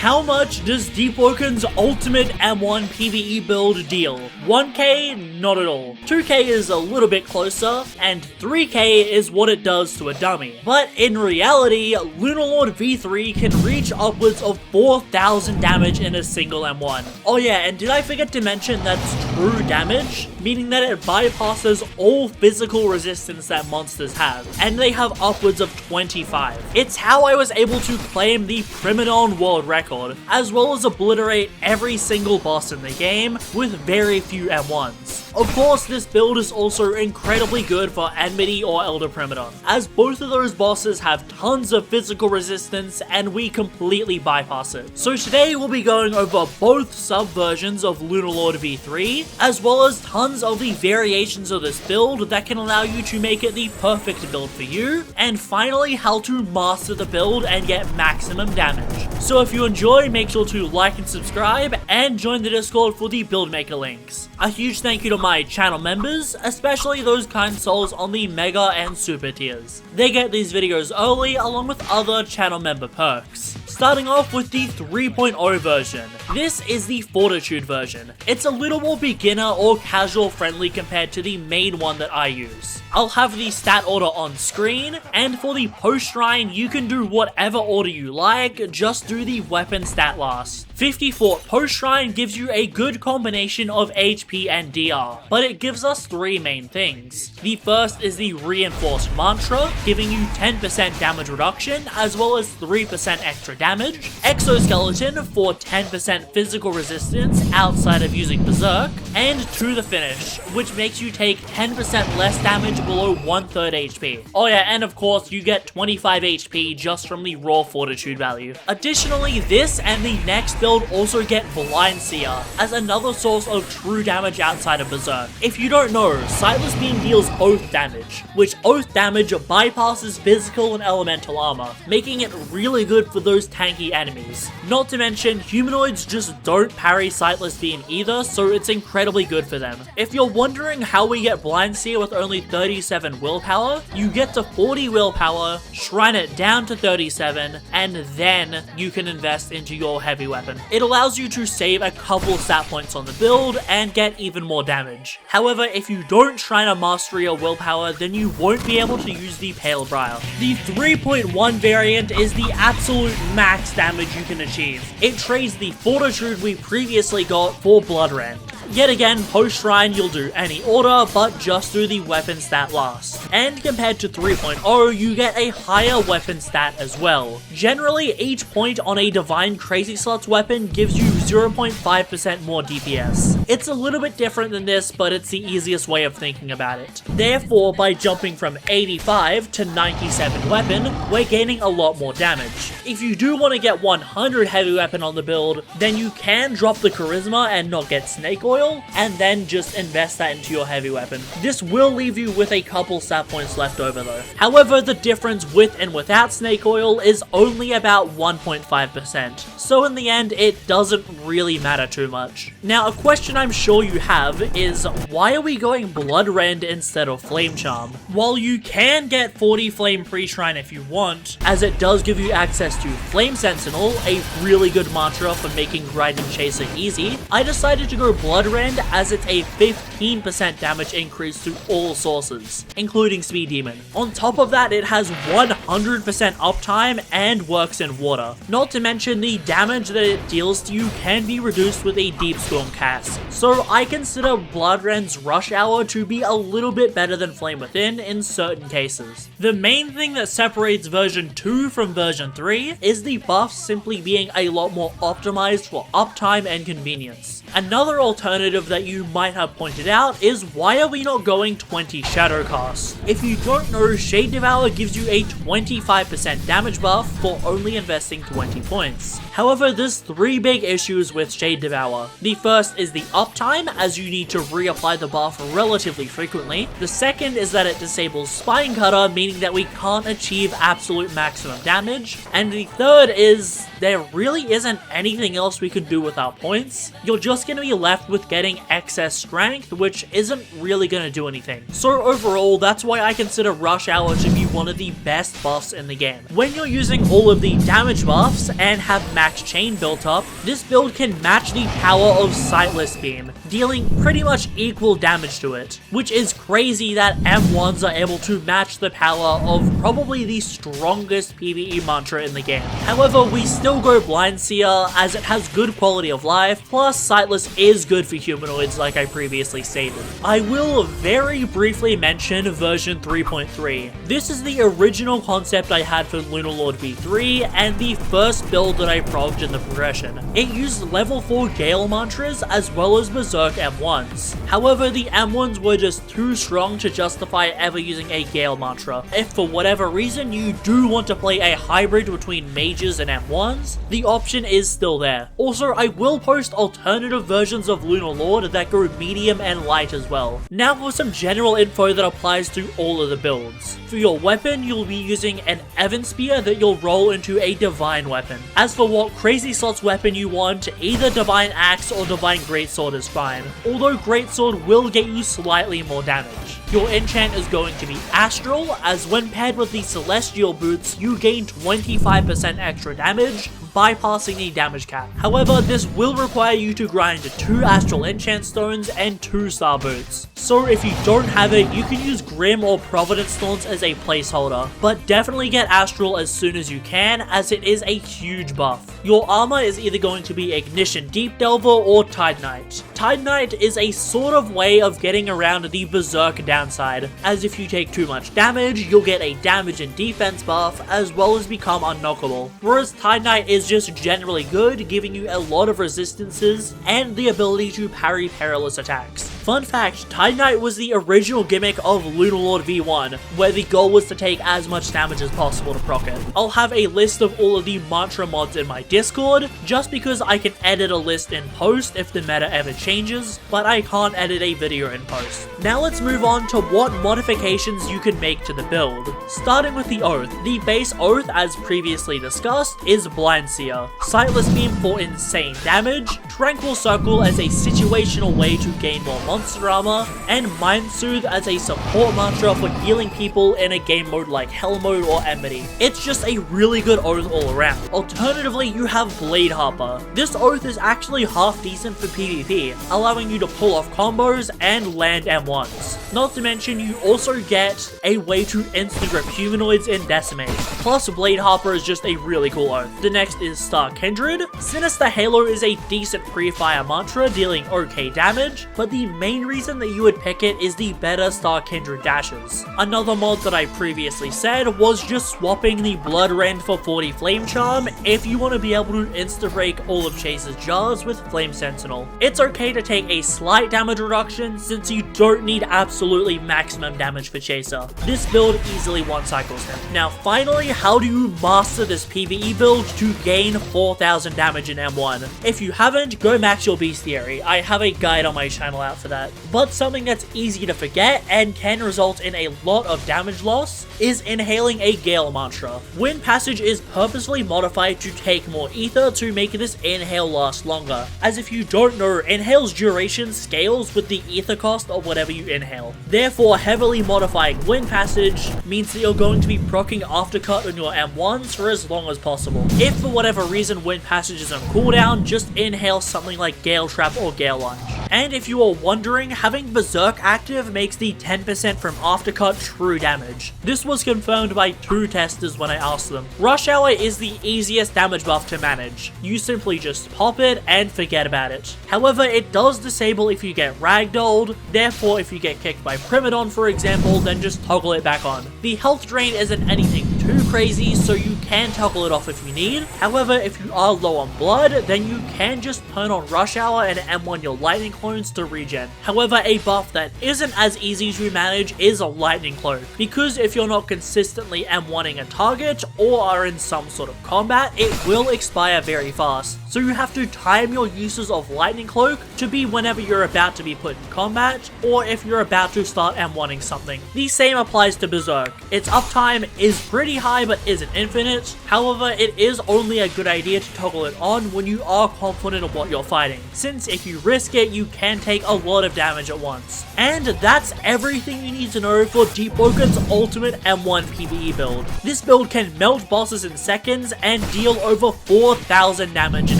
how much does Deepwoken's ultimate M1 PvE build deal? 1k? Not at all. 2k is a little bit closer, and 3k is what it does to a dummy. But in reality, Lunar V3 can reach upwards of 4,000 damage in a single M1. Oh yeah, and did I forget to mention that's true damage? Meaning that it bypasses all physical resistance that monsters have, and they have upwards of 25. It's how I was able to claim the Primadon world record, as well as obliterate every single boss in the game with very few M1s. Of course, this build is also incredibly good for Enmity or Elder Primadon, as both of those bosses have tons of physical resistance and we completely bypass it. So today we'll be going over both sub-versions of Lunar V3, as well as tons of the variations of this build that can allow you to make it the perfect build for you, and finally how to master the build and get maximum damage. So if you enjoy, make sure to like and subscribe, and join the Discord for the build maker links. A huge thank you to my channel members, especially those kind souls on the Mega and Super tiers. They get these videos early along with other channel member perks. Starting off with the 3.0 version. This is the Fortitude version. It's a little more beginner or casual friendly compared to the main one that I use. I'll have the stat order on screen, and for the post shrine you can do whatever order you like, just do the weapon stat last. 54 post shrine gives you a good combination of HP and DR, but it gives us three main things. The first is the reinforced mantra, giving you 10% damage reduction as well as 3% extra damage. Exoskeleton for 10% physical resistance outside of using berserk, and to the finish, which makes you take 10% less damage below 1/3 HP. Oh yeah, and of course you get 25 HP just from the raw fortitude value. Additionally, this and the next build also get Blind Seer as another source of true damage outside of berserk. If you don't know, Sightless Beam deals oath damage, which oath damage bypasses physical and elemental armor, making it really good for those tanky enemies. Not to mention, humanoids just don't parry Sightless Beam either, so it's incredibly good for them. If you're wondering how we get Blind Seer with only 37 willpower, you get to 40 willpower, shrine it down to 37, and then you can invest into your heavy weapon. It allows you to save a couple stat points on the build and get even more damage. However, if you don't shrine a mastery or willpower, then you won't be able to use the Pale Briar. The 3.1 variant is the absolute max damage you can achieve. It trades the Fortitude we previously got for Bloodrend. Yet again, post shrine you'll do any order, but just do the weapon stat last. And compared to 3.0, you get a higher weapon stat as well. Generally, each point on a Divine Crazy Sluts weapon gives you 0.5% more DPS. It's a little bit different than this, but it's the easiest way of thinking about it. Therefore, by jumping from 85 to 97 weapon, we're gaining a lot more damage. If you do want to get 100 heavy weapon on the build, then you can drop the charisma and not get snake oil, and then just invest that into your heavy weapon. This will leave you with a couple stat points left over though. However, the difference with and without snake oil is only about 1.5%, so in the end it doesn't really matter too much. Now, a question I'm sure you have is, why are we going Bloodrend instead of Flame Charm? While you can get 40 Flame Pre-Shrine if you want, as it does give you access to Flame Sentinel, a really good mantra for making grinding Chaser easy, I decided to go Bloodrend as it's a 15% damage increase to all sources, including Speed Demon. On top of that, it has 100% uptime and works in water. Not to mention, the damage that it deals to you can be reduced with a Deep Storm cast. So I consider Bloodrend's Rush Hour to be a little bit better than Flame Within in certain cases. The main thing that separates version 2 from version 3 is the buffs simply being a lot more optimized for uptime and convenience. Another alternative that you might have pointed out is, why are we not going 20 Shadow Cast? If you don't know, Shade Devour gives you a 25% damage buff for only investing 20 points. However, there's three big issues with Shade Devour. The first is the uptime, as you need to reapply the buff relatively frequently. The second is that it disables Spine Cutter, meaning that we can't achieve absolute maximum damage. And the third is there really isn't anything else we can do with our points. You're just going to be left with getting excess strength, which isn't really going to do anything. So overall, that's why I consider Rush Hour to be one of the best buffs in the game. When you're using all of the damage buffs and have max chain built up, this build can match the power of Sightless Beam, dealing pretty much equal damage to it, which is crazy that M1s are able to match the power of probably the strongest PvE mantra in the game. However, we still go Blind Seer as it has good quality of life, plus Sightless is good for humanoids like I previously stated. I will very briefly mention version 3.3. This is the original concept I had for Lunar Lord v3 and the first build that I progged in the progression. It used level 4 Gale mantras as well as Berserk M1s. However, the M1s were just too strong to justify ever using a Gale mantra. If for whatever reason you do want to play a hybrid between mages and M1s, the option is still there. Also, I will post alternative versions of Lunar Lord that go medium and light as well. Now for some general info that applies to all of the builds. For your weapon, you'll be using an Evan Spear that you'll roll into a Divine weapon. As for what crazy slots weapon you want, either Divine Axe or Divine Greatsword is fine, although Greatsword will get you slightly more damage. Your enchant is going to be Astral, as when paired with the Celestial Boots, you gain 25% extra damage, bypassing the damage cap. However, this will require you to grind 2 Astral Enchant Stones and 2 Star Boots. So if you don't have it, you can use Grim or Providence Stones as a placeholder, but definitely get Astral as soon as you can, as it is a huge buff. Your armor is either going to be Ignition Deep Delver or Tide Knight. Tide Knight is a sort of way of getting around the Berserk downside, as if you take too much damage, you'll get a damage and defense buff, as well as become unknockable. Whereas Tide Knight is just generally good, giving you a lot of resistances and the ability to parry perilous attacks. Fun fact, Tide Knight was the original gimmick of Lunar Lord v1, where the goal was to take as much damage as possible to proc it. I'll have a list of all of the mantra mods in my Discord, just because I can edit a list in post if the meta ever changes, but I can't edit a video in post. Now let's move on to what modifications you can make to the build. Starting with the Oath. The base Oath, as previously discussed, is Blind Seer, Sightless Beam for insane damage, Tranquil Circle as a situational way to gain more monster armor, and Mind Soothe as a support mantra for healing people in a game mode like Hell Mode or Enmity. It's just a really good Oath all around. Alternatively, you have Blade Harper. This Oath is actually half decent for PvP, allowing you to pull off combos and land M1s. Not to mention, you also get a way to insta-grip humanoids in Decimate. Plus, Blade Harper is just a really cool Oath. The next is Star Kindred. Sinister Halo is a decent pre-fire mantra, dealing okay damage, but the main reason that you would pick it is the better Star Kindred dashes. Another mod that I previously said was just swapping the Blood Rend for 40 Flame Charm if you want to be able to insta-break all of Chase's jars with Flame Sentinel. It's okay to take a slight damage reduction since you don't need absolutely maximum damage for Chaser. This build easily one-cycles him. Now finally, how do you master this PvE build to gain 4000 damage in M1? If you haven't, go max your Bestiary. I have a guide on my channel out for that. But something that's easy to forget and can result in a lot of damage loss is inhaling a Gale mantra. Wind Passage is purposefully modified to take more ether to make this inhale last longer. As if you don't know, inhale's duration scales with the ether cost of whatever you inhale. Therefore, heavily modifying Wind Passage means that you're going to be proccing Aftercut on your M1s for as long as possible. If for whatever reason Wind Passage is on cooldown, just inhale something like Gale Trap or Gale Lunge. And if you are wondering, having Berserk active makes the 10% from Aftercut true damage. This was confirmed by 2 testers when I asked them. Rush Hour is the easiest damage buff to manage. You simply just pop it and forget about it. However, it does disable if you get ragdolled, therefore if you get kicked by Primadon for example, then just toggle it back on. The health drain isn't anything too crazy, so you can toggle it off if you need. However, if you are low on blood, then you can just turn on Rush Hour and M1 your lightning clones to regen. However, a buff that isn't as easy to manage is a lightning cloak, because if you're not consistently M1ing a target or are in some sort of combat, it will expire very fast. So you have to time your uses of lightning cloak to be whenever you're about to be put in combat, or if you're about to start M1ing something. The same applies to Berserk. Its uptime is pretty high but isn't infinite. However, it is only a good idea to toggle it on when you are confident of what you're fighting, since if you risk it, you can take a lot of damage at once. And that's everything you need to know for Deepwoken's ultimate M1 PvE build. This build can melt bosses in seconds and deal over 4,000 damage in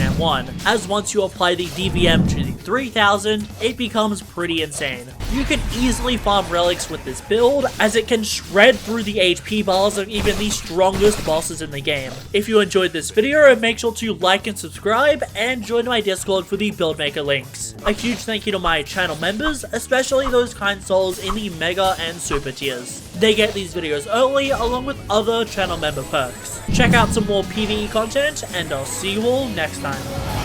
M1, as once you apply the DVM to the 3,000, it becomes pretty insane. You can easily farm relics with this build, as it can shred through the HP bars of even the strongest bosses in the game. If you enjoyed this video, make sure to like and subscribe, and join my Discord for the build maker links. A huge thank you to my channel members, especially those kind souls in the Mega and Super tiers. They get these videos early, along with other channel member perks. Check out some more PvE content, and I'll see you all next time.